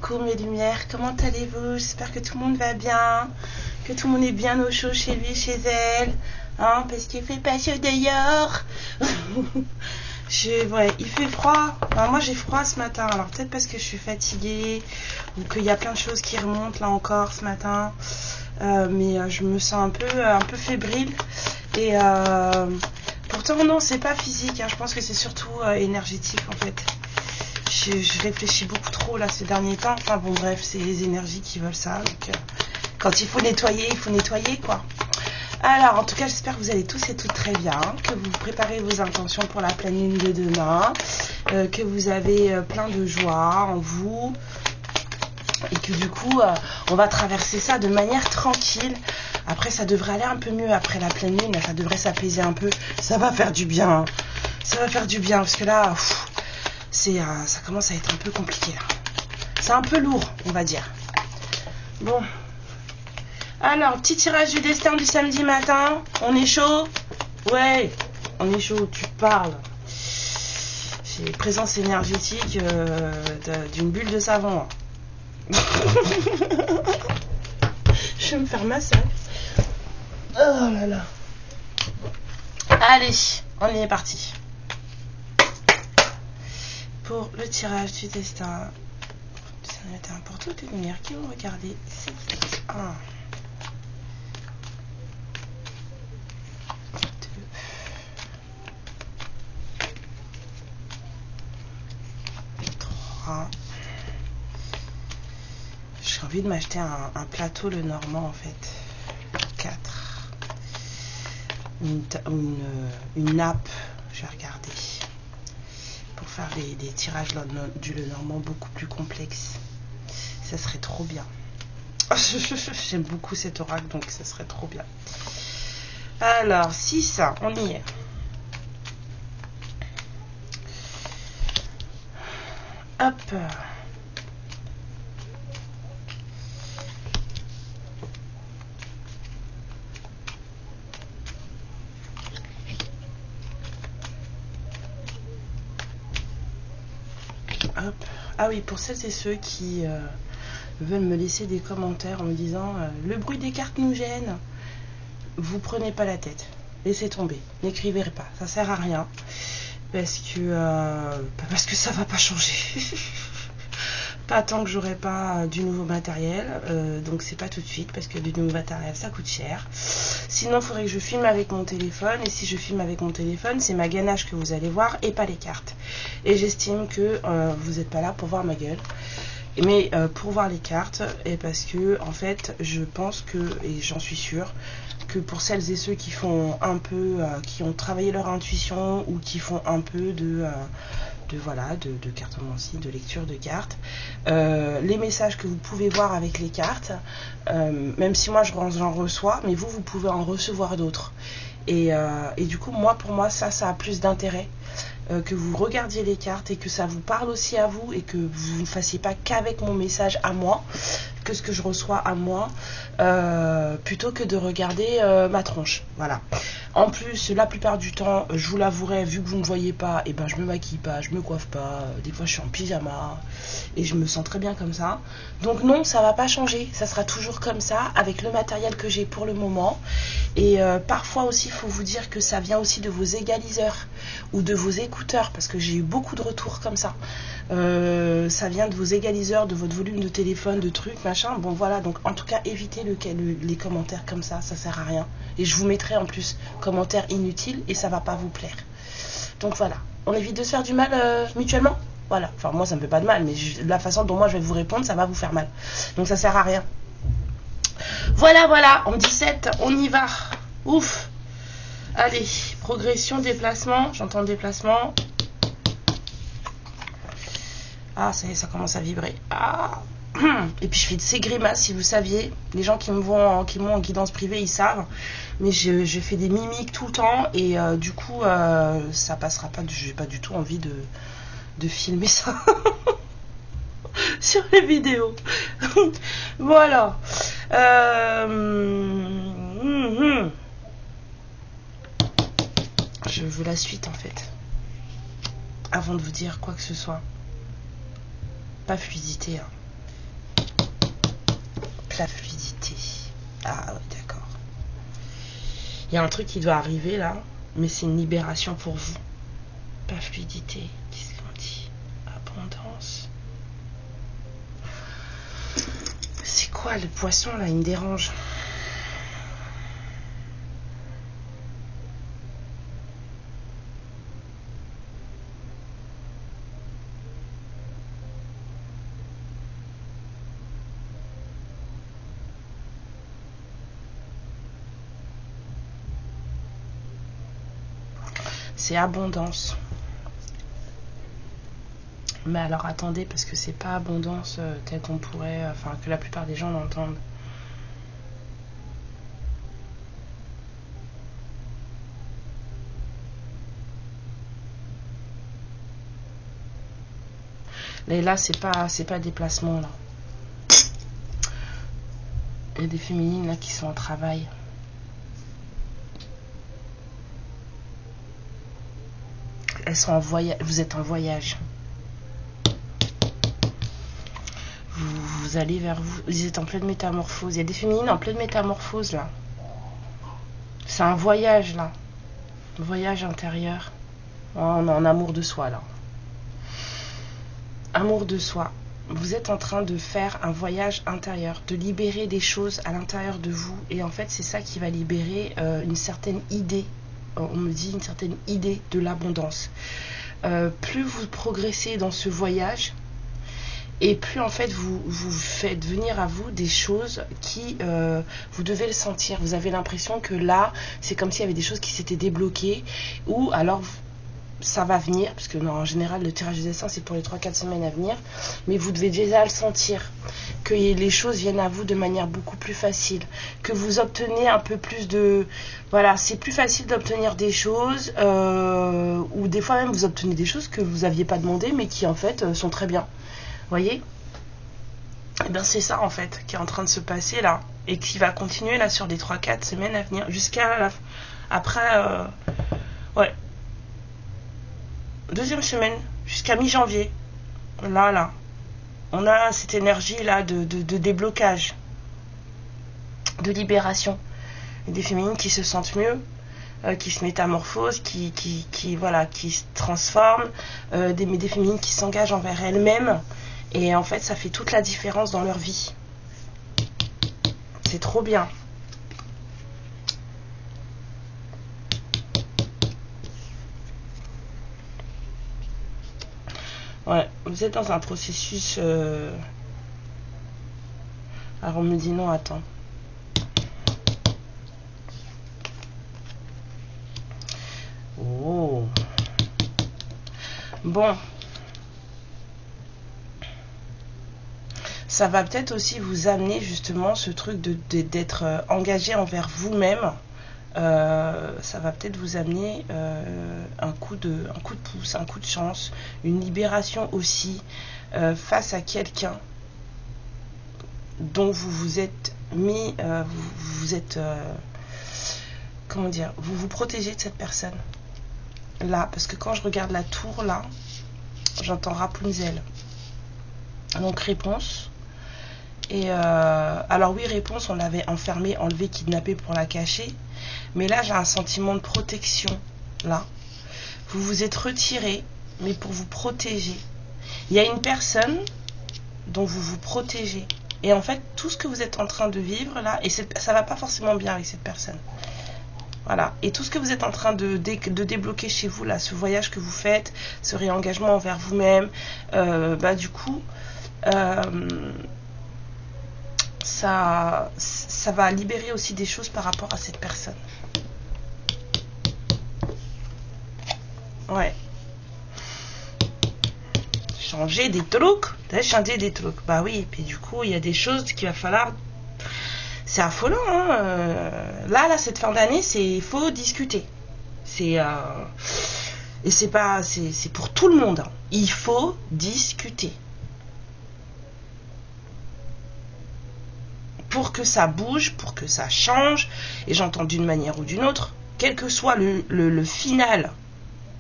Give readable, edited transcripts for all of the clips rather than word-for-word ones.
Coucou mes lumières, comment allez-vous? J'espère que tout le monde va bien, que tout le monde est bien au chaud chez lui, chez elle, hein, parce qu'il fait pas chaud dehors. Ouais, il fait froid. Alors, moi j'ai froid ce matin, alors peut-être parce que je suis fatiguée ou qu'il y a plein de choses qui remontent là encore ce matin, mais je me sens un peu fébrile et pourtant non, c'est pas physique, hein, je pense que c'est surtout énergétique en fait. Je réfléchis beaucoup trop là ces derniers temps. Enfin bon bref, c'est les énergies qui veulent ça. Donc quand il faut nettoyer quoi. Alors en tout cas j'espère que vous allez tous et toutes très bien, que vous préparez vos intentions pour la pleine lune de demain, que vous avez plein de joie en vous et que du coup on va traverser ça de manière tranquille. Après ça devrait aller un peu mieux après la pleine lune, ça devrait s'apaiser un peu, ça va faire du bien, hein. Ça va faire du bien parce que là... ça commence à être un peu compliqué là. C'est un peu lourd, on va dire. Bon. Alors, petit tirage du destin du samedi matin. On est chaud? Ouais, on est chaud, tu parles. J'ai présence énergétique d'une bulle de savon. Je vais me faire masser. Oh là là. Allez, on y est parti. Pour le tirage du destin, pour toutes les lumières qui vont regarder, c'est 1, 2, 3. J'ai envie de m'acheter un plateau le Normand en fait. 4. Une nappe, je vais regarder. Pour faire des tirages du Lenormand beaucoup plus complexes. Ça serait trop bien. J'aime beaucoup cet oracle, donc ça serait trop bien. Alors, 6, on y est. Hop. Hop. Ah oui, pour celles et ceux qui veulent me laisser des commentaires en me disant le bruit des cartes nous gêne, vous prenez pas la tête, laissez tomber, n'écrivez pas, ça sert à rien parce que ça va pas changer. Pas tant que j'aurai pas du nouveau matériel, donc c'est pas tout de suite parce que du nouveau matériel ça coûte cher. Sinon il faudrait que je filme avec mon téléphone, et si je filme avec mon téléphone c'est ma ganache que vous allez voir et pas les cartes. Et j'estime que vous n'êtes pas là pour voir ma gueule, mais pour voir les cartes, et parce que en fait je pense que, et j'en suis sûre, que pour celles et ceux qui font un peu, qui ont travaillé leur intuition ou qui font un peu de cartomancie, de lecture de cartes, les messages que vous pouvez voir avec les cartes, même si moi j'en reçois, mais vous pouvez en recevoir d'autres, et du coup pour moi ça a plus d'intérêt que vous regardiez les cartes et que ça vous parle aussi à vous, et que vous ne fassiez pas qu'avec mon message à moi, que ce que je reçois à moi, plutôt que de regarder ma tronche. Voilà. En plus, la plupart du temps, je vous l'avouerai, vu que vous ne me voyez pas, et ben je me maquille pas, je me coiffe pas, des fois je suis en pyjama et je me sens très bien comme ça. Donc non, ça va pas changer, ça sera toujours comme ça avec le matériel que j'ai pour le moment. Et parfois aussi, il faut vous dire que ça vient aussi de vos égaliseurs ou de vos écouteurs, parce que j'ai eu beaucoup de retours comme ça. Ça vient de vos égaliseurs, de votre volume de téléphone, de trucs, machin. Bon voilà, donc en tout cas évitez les commentaires comme ça sert à rien. Et je vous mettrai en plus commentaires inutiles et ça va pas vous plaire. Donc voilà, on évite de se faire du mal mutuellement. Voilà, enfin moi ça me fait pas de mal, mais la façon dont moi je vais vous répondre, ça va vous faire mal. Donc ça sert à rien. Voilà, en 17, on y va. Ouf. Allez, progression, déplacement, j'entends déplacement. Ah, ça y est, ça commence à vibrer. Ah. Et puis je fais de ces grimaces, si vous saviez. Les gens qui m'ont en guidance privée, ils savent. Mais je fais des mimiques tout le temps. Et du coup, ça passera pas. J'ai pas du tout envie de filmer ça sur les vidéos. Voilà. Je veux la suite en fait. Avant de vous dire quoi que ce soit. Pas fluidité, hein. la fluidité. Ah ouais, d'accord. Il y a un truc qui doit arriver là, mais c'est une libération pour vous. Pas fluidité. Qu'est-ce qu'on dit? Abondance. C'est quoi le poisson là? Il me dérange. C'est abondance. Mais alors attendez, parce que c'est pas abondance telle qu'on pourrait, enfin que la plupart des gens l'entendent. Et là, c'est pas déplacement là. Il y a des féminines là qui sont en travail. Elles sont en voyage. Vous êtes en voyage. Vous allez vers vous. Vous êtes en pleine métamorphose. Il y a des féminines en pleine métamorphose là. C'est un voyage là. Un voyage intérieur. Oh, on est en amour de soi là. Amour de soi. Vous êtes en train de faire un voyage intérieur, de libérer des choses à l'intérieur de vous. Et en fait, c'est ça qui va libérer une certaine idée. On me dit une certaine idée de l'abondance. Plus vous progressez dans ce voyage, et plus en fait vous faites venir à vous des choses qui, vous devez le sentir. Vous avez l'impression que là, c'est comme s'il y avait des choses qui s'étaient débloquées, ou alors ça va venir, parce que non, en général le tirage des dessins c'est pour les 3-4 semaines à venir, mais vous devez déjà le sentir, que les choses viennent à vous de manière beaucoup plus facile, que vous obtenez un peu plus de... Voilà, c'est plus facile d'obtenir des choses, ou des fois même vous obtenez des choses que vous n'aviez pas demandé, mais qui en fait sont très bien. Vous voyez? Et bien c'est ça en fait qui est en train de se passer là, et qui va continuer là sur les 3-4 semaines à venir, jusqu'à après... ouais. Deuxième semaine, jusqu'à mi-janvier. Là. On a cette énergie-là de déblocage, de libération. Et des féminines qui se sentent mieux, qui se métamorphosent, qui se transforment. Des féminines qui s'engagent envers elles-mêmes. Et en fait, ça fait toute la différence dans leur vie. C'est trop bien. Ouais, vous êtes dans un processus... Alors on me dit non, attends. Oh. Bon. Ça va peut-être aussi vous amener justement ce truc d'être engagé envers vous-même. Ça va peut-être vous amener un coup de pouce, un coup de chance, une libération aussi face à quelqu'un dont vous vous êtes mis, vous êtes, comment dire, vous vous protégez de cette personne là, parce que quand je regarde la tour là, j'entends Rapunzel. Donc réponse. Et alors oui, réponse, on l'avait enfermée, enlevée, kidnappée pour la cacher. Mais là, j'ai un sentiment de protection. Là, vous vous êtes retiré, mais pour vous protéger. Il y a une personne dont vous vous protégez. Et en fait, tout ce que vous êtes en train de vivre là, et ça va pas forcément bien avec cette personne. Voilà. Et tout ce que vous êtes en train de débloquer chez vous là, ce voyage que vous faites, ce réengagement envers vous-même, du coup, ça va libérer aussi des choses par rapport à cette personne. Ouais. Changer des trucs. Bah oui, et puis du coup, il y a des choses qu'il va falloir... C'est affolant, hein. Là, cette fin d'année, il faut discuter. Et c'est pas... C'est pour tout le monde. Hein. Il faut discuter. Pour que ça bouge, pour que ça change, et j'entends d'une manière ou d'une autre, quel que soit le final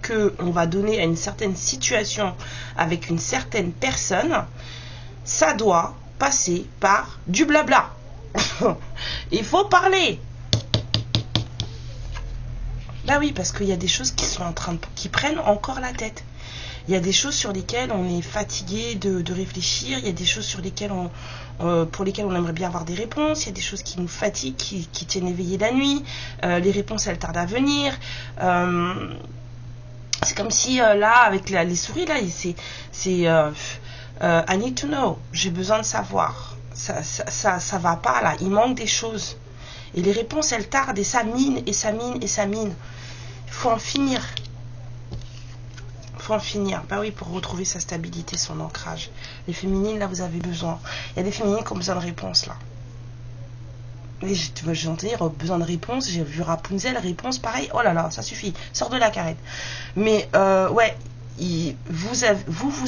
qu'on va donner à une certaine situation avec une certaine personne, ça doit passer par du blabla. Il faut parler. Bah oui, parce qu'il y a des choses qui sont qui prennent encore la tête. Il y a des choses sur lesquelles on est fatigué de réfléchir. Il y a des choses sur lesquelles pour lesquelles on aimerait bien avoir des réponses. Il y a des choses qui nous fatiguent, qui tiennent éveillés la nuit. Les réponses, elles tardent à venir. C'est comme si là, avec les souris, là, I need to know. J'ai besoin de savoir. Ça va pas là. Il manque des choses. Et les réponses, elles tardent et ça mine et ça mine et ça mine. Il faut en finir. Faut en finir. Bah oui, pour retrouver sa stabilité, son ancrage. Les féminines, là, vous avez besoin. Il y a des féminines qui ont besoin de réponses, là. Et tu vas dire, besoin de réponses. J'ai vu Rapunzel, réponse, pareil. Oh là là, ça suffit. Sors de la carrette. Mais, ouais, vous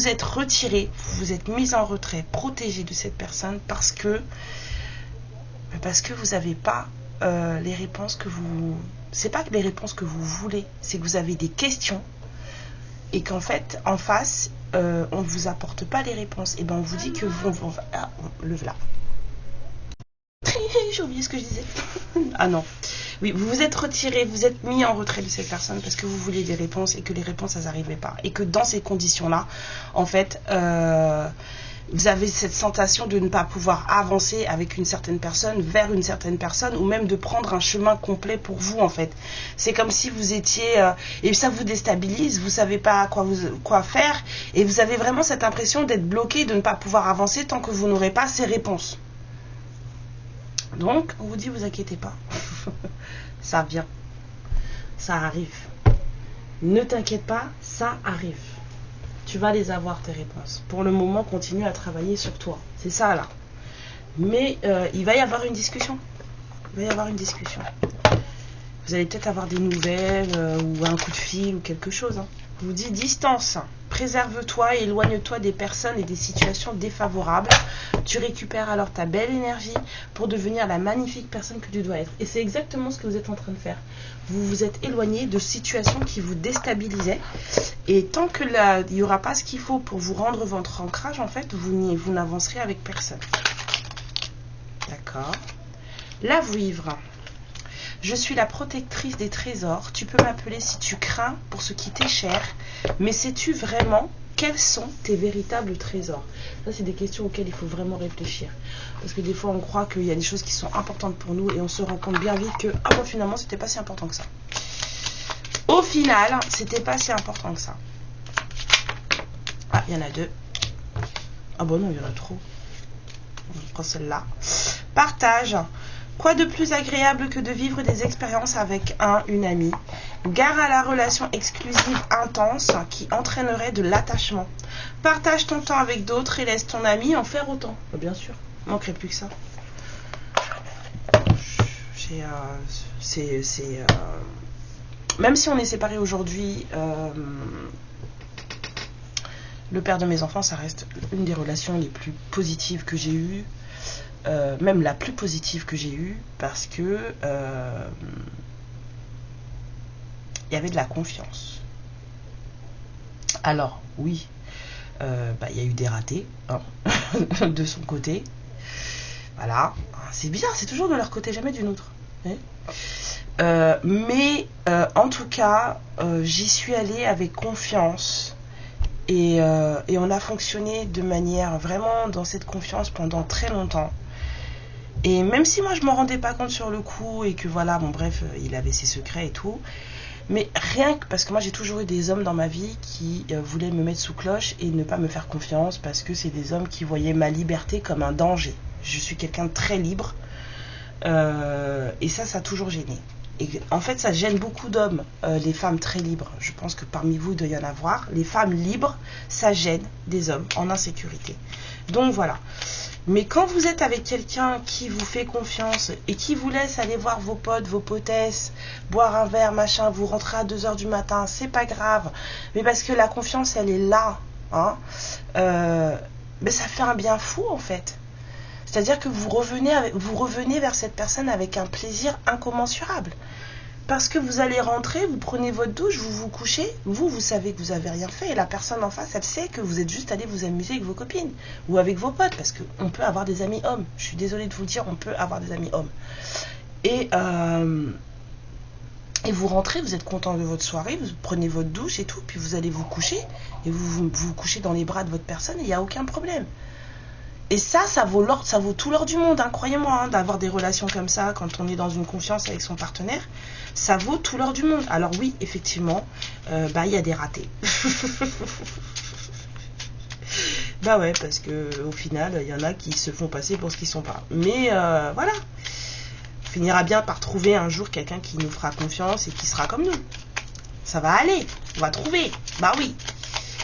êtes retiré, vous vous êtes mis en retrait, protégé de cette personne parce que vous n'avez pas les réponses que vous... C'est pas que les réponses que vous voulez, c'est que vous avez des questions et qu'en fait, en face, on ne vous apporte pas les réponses. Et ben on vous dit que le voilà. J'ai oublié ce que je disais. Ah non. Oui, vous vous êtes retiré, vous êtes mis en retrait de cette personne parce que vous vouliez des réponses et que les réponses, elles n'arrivaient pas. Et que dans ces conditions-là, en fait... vous avez cette sensation de ne pas pouvoir avancer avec une certaine personne, vers une certaine personne, ou même de prendre un chemin complet pour vous, en fait. C'est comme si vous étiez... et ça vous déstabilise, vous ne savez pas quoi faire, et vous avez vraiment cette impression d'être bloqué, de ne pas pouvoir avancer tant que vous n'aurez pas ces réponses. Donc, on vous dit, vous inquiétez pas. Ça vient. Ça arrive. Ne t'inquiète pas, ça arrive. Tu vas les avoir, tes réponses. Pour le moment, continue à travailler sur toi. C'est ça, là. Mais il va y avoir une discussion. Il va y avoir une discussion. Vous allez peut-être avoir des nouvelles ou un coup de fil ou quelque chose. Hein. Je vous dis distance. Préserve-toi et éloigne-toi des personnes et des situations défavorables. Tu récupères alors ta belle énergie pour devenir la magnifique personne que tu dois être. Et c'est exactement ce que vous êtes en train de faire. Vous vous êtes éloigné de situations qui vous déstabilisaient. Et tant que il n'y aura pas ce qu'il faut pour vous rendre votre ancrage, en fait, vous n'avancerez avec personne. D'accord. La vouivre. Je suis la protectrice des trésors. Tu peux m'appeler si tu crains pour ce qui t'est cher. Mais sais-tu vraiment quels sont tes véritables trésors? Ça, c'est des questions auxquelles il faut vraiment réfléchir. Parce que des fois, on croit qu'il y a des choses qui sont importantes pour nous et on se rend compte bien vite que, ah bon, finalement, c'était pas si important que ça. Au final, c'était pas si important que ça. Ah, il y en a deux. Ah bon, non, il y en a trop. On prend celle-là. Partage. Quoi de plus agréable que de vivre des expériences avec une amie? Gare à la relation exclusive intense qui entraînerait de l'attachement. Partage ton temps avec d'autres et laisse ton ami en faire autant. Bien sûr, il manquerait plus que ça. Même si on est séparés aujourd'hui, le père de mes enfants, ça reste une des relations les plus positives que j'ai eues. Même la plus positive que j'ai eue, parce que il y avait de la confiance. Alors oui, il y a eu des ratés hein, de son côté. Voilà, c'est bizarre, c'est toujours de leur côté, jamais du nôtre. Hein, mais en tout cas, j'y suis allée avec confiance. Et on a fonctionné de manière vraiment dans cette confiance pendant très longtemps. Et même si moi je m'en rendais pas compte sur le coup et que voilà, bon bref, il avait ses secrets et tout, mais rien que parce que moi j'ai toujours eu des hommes dans ma vie qui voulaient me mettre sous cloche et ne pas me faire confiance parce que c'est des hommes qui voyaient ma liberté comme un danger. Je suis quelqu'un de très libre et ça a toujours gêné. Et en fait ça gêne beaucoup d'hommes, les femmes très libres. Je pense que parmi vous il doit y en avoir. Les femmes libres, ça gêne des hommes en insécurité. Donc voilà. Mais quand vous êtes avec quelqu'un qui vous fait confiance et qui vous laisse aller voir vos potes, vos potesses, boire un verre, machin, vous rentrez à 2h du matin, c'est pas grave. Mais parce que la confiance, elle est là. Hein, mais ça fait un bien fou, en fait. C'est-à-dire que vous revenez vers cette personne avec un plaisir incommensurable. Parce que vous allez rentrer, vous prenez votre douche, vous vous couchez, vous savez que vous avez rien fait, et la personne en face, elle sait que vous êtes juste allé vous amuser avec vos copines ou avec vos potes, parce qu'on peut avoir des amis hommes. Je suis désolée de vous le dire, on peut avoir des amis hommes. Et vous rentrez, vous êtes content de votre soirée, vous prenez votre douche et tout, puis vous allez vous coucher, et vous couchez dans les bras de votre personne, et il n'y a aucun problème. Et ça vaut tout l'or du monde, hein, croyez-moi, hein, d'avoir des relations comme ça, quand on est dans une confiance avec son partenaire, ça vaut tout l'or du monde. Alors oui, effectivement, il y a des ratés. Bah ouais, parce que au final, il y en a qui se font passer pour ce qu'ils sont pas. Mais voilà, on finira bien par trouver un jour quelqu'un qui nous fera confiance et qui sera comme nous. Ça va aller, on va trouver, bah oui.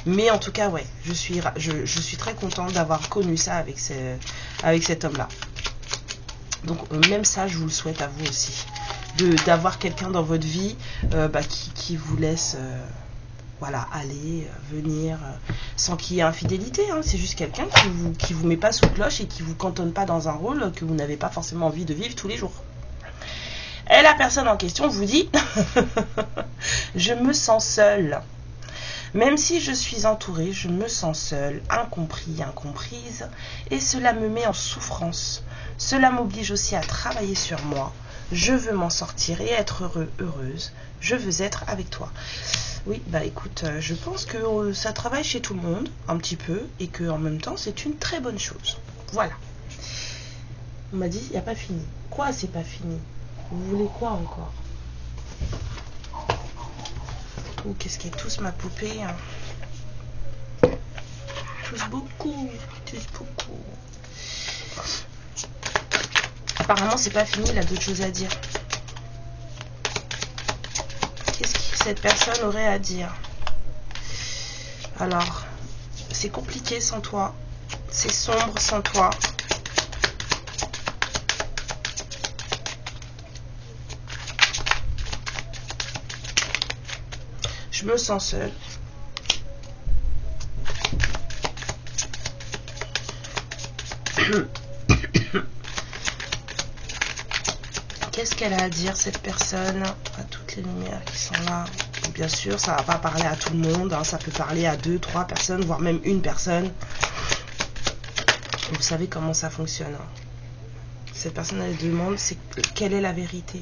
Mais en tout cas, ouais, je suis très contente d'avoir connu ça avec cet homme-là. Donc même ça, je vous le souhaite à vous aussi. D'avoir quelqu'un dans votre vie qui vous laisse voilà, aller, venir, sans qu'il y ait infidélité. Hein. C'est juste quelqu'un qui vous met pas sous cloche et qui vous cantonne pas dans un rôle que vous n'avez pas forcément envie de vivre tous les jours. Et la personne en question vous dit « Je me sens seule. Même si je suis entourée, je me sens seule, incompris, incomprise, et cela me met en souffrance. Cela m'oblige aussi à travailler sur moi. Je veux m'en sortir et être heureuse. Je veux être avec toi. » Oui, bah écoute, je pense que ça travaille chez tout le monde, un petit peu, et que en même temps, c'est une très bonne chose. Voilà. On m'a dit, il n'y a pas fini. Quoi, c'est pas fini? Vous voulez quoi encore? Oh, qu'est-ce qu'elle tousse ma poupée, hein. Tousse beaucoup, tousse beaucoup. Apparemment, c'est pas fini, il a d'autres choses à dire. Qu'est-ce que cette personne aurait à dire? Alors, c'est compliqué sans toi. C'est sombre sans toi. Je me sens seule. Qu'est-ce qu'elle a à dire, cette personne, à toutes les lumières qui sont là? Bien sûr, ça va pas parler à tout le monde, hein, ça peut parler à 2, 3 personnes, voire même une personne. Vous savez comment ça fonctionne. Hein. Cette personne, elle demande, quelle est la vérité?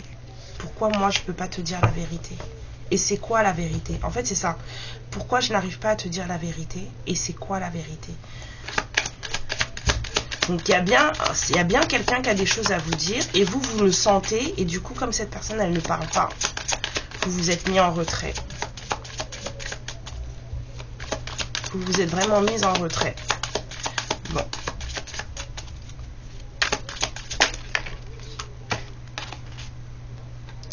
Pourquoi moi, je peux pas te dire la vérité? Et c'est quoi la vérité? En fait, c'est ça. Pourquoi je n'arrive pas à te dire la vérité? Et c'est quoi la vérité? Donc, il y a bien quelqu'un qui a des choses à vous dire. Et vous le sentez. Et du coup, comme cette personne, elle ne parle pas, vous vous êtes mis en retrait. Vous vous êtes vraiment mis en retrait. Bon.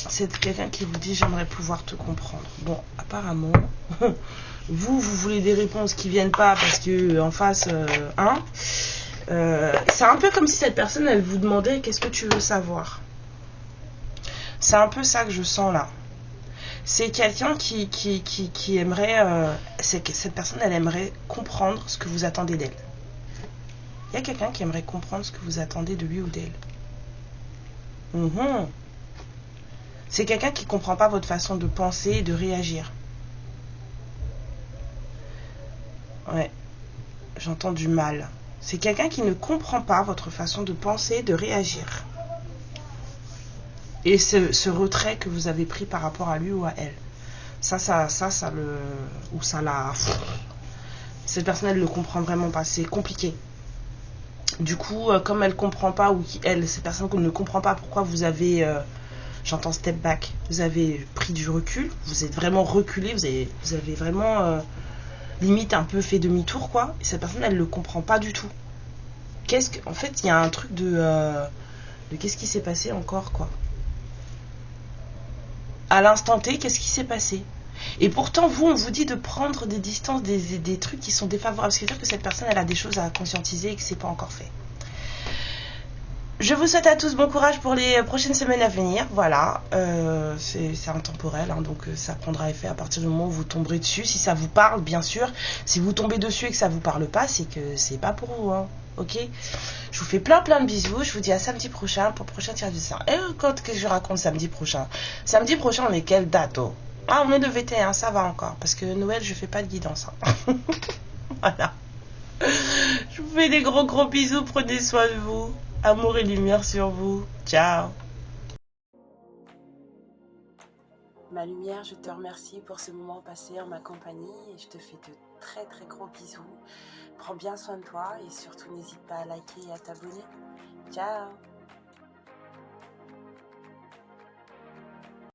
C'est quelqu'un qui vous dit j'aimerais pouvoir te comprendre. Bon, apparemment, vous voulez des réponses qui viennent pas parce que en face, c'est un peu comme si cette personne, elle vous demandait qu'est-ce que tu veux savoir. C'est un peu ça que je sens là. C'est quelqu'un qui aimerait, cette personne, elle aimerait comprendre ce que vous attendez d'elle. Il y a quelqu'un qui aimerait comprendre ce que vous attendez de lui ou d'elle. C'est quelqu'un qui ne comprend pas votre façon de penser et de réagir. Ouais, j'entends du mal. C'est quelqu'un qui ne comprend pas votre façon de penser et de réagir. Et ce retrait que vous avez pris par rapport à lui ou à elle. Ça le... Ou ça la... Cette personne, elle ne le comprend vraiment pas. C'est compliqué. Du coup, comme elle ne comprend pas, ou cette personne ne comprend pas pourquoi vous avez... J'entends step back. Vous avez pris du recul. Vous êtes vraiment reculé. Vous avez vraiment limite un peu fait demi-tour, quoi. Et cette personne, elle ne le comprend pas du tout. En fait, il y a un truc de qu'est-ce qui s'est passé encore, quoi. À l'instant T, qu'est-ce qui s'est passé? Et pourtant, on vous dit de prendre des distances, des trucs qui sont défavorables. Ce qui veut dire que cette personne, elle a des choses à conscientiser et que c'est pas encore fait. Je vous souhaite à tous bon courage pour les prochaines semaines à venir. Voilà, c'est intemporel, hein, donc ça prendra effet à partir du moment où vous tomberez dessus. Si ça vous parle, bien sûr. Si vous tombez dessus et que ça vous parle pas, c'est que c'est pas pour vous. Hein. Ok. Je vous fais plein de bisous. Je vous dis à samedi prochain pour le prochain tirage de sang. Et quand que je raconte samedi prochain. Samedi prochain, on est quelle date? Oh, ah, on est le 21, ça va encore. Parce que Noël, je fais pas de guidance. Hein. Voilà. Je vous fais des gros bisous. Prenez soin de vous. Amour et lumière sur vous. Ciao. Ma lumière, je te remercie pour ce moment passé en ma compagnie et je te fais de très gros bisous. Prends bien soin de toi et surtout n'hésite pas à liker et à t'abonner. Ciao.